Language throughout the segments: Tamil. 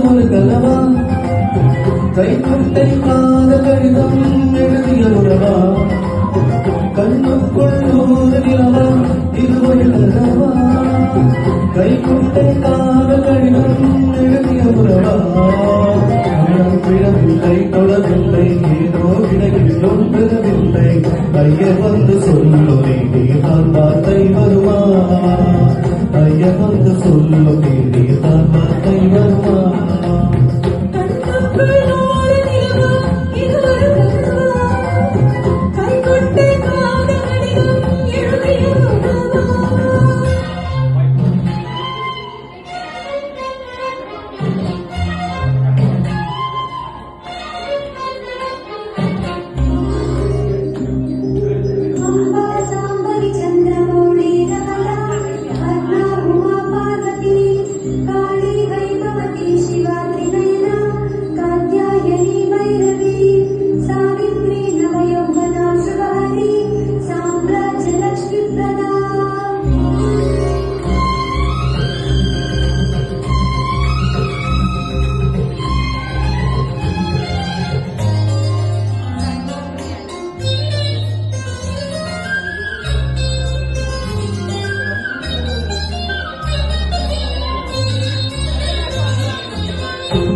ஒரு கனவா கைக்குட்டை காத கடிதம் எழுதிய உறவா கண்ணுக்குள் நூறு நிலவா இது ஒரு கனவா கைக்குட்டை காத கடிதம் எழுதிய உறவா விடவில்லை தொடவில்லை ஏதோ விடையில் ஒன்றுவில்லை ஐயர் வந்து சொல்லுவே நீதான் வார்த்தை வருமா ஐயர் வந்து சொல்லுவே நீதான் வார்த்தை வருமா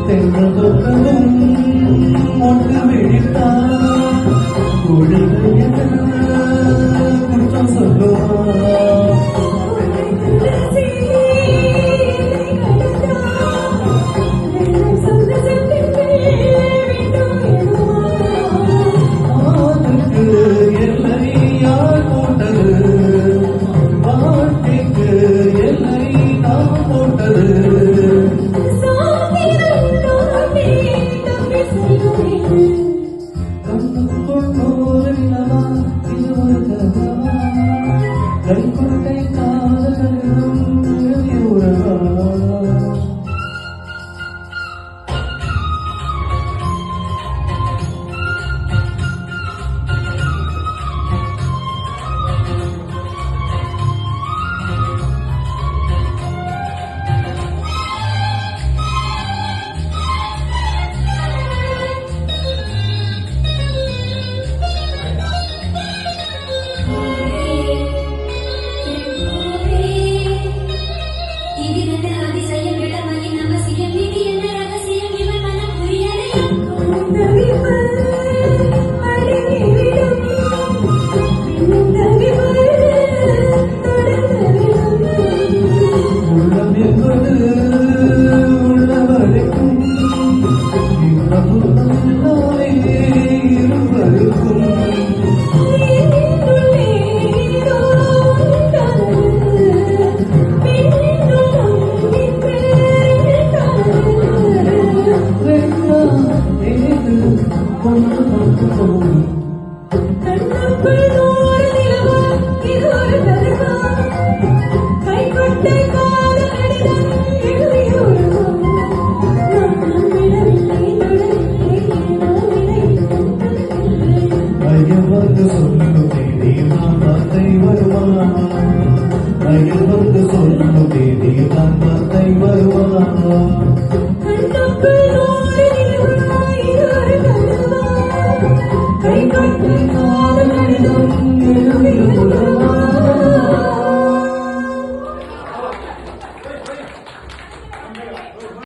தென்னதொக்கமும் ஒன்று விழித்தான் குற்றம் சொல்லுவான் கைக்குட்டை காதலும் உறவா வருவா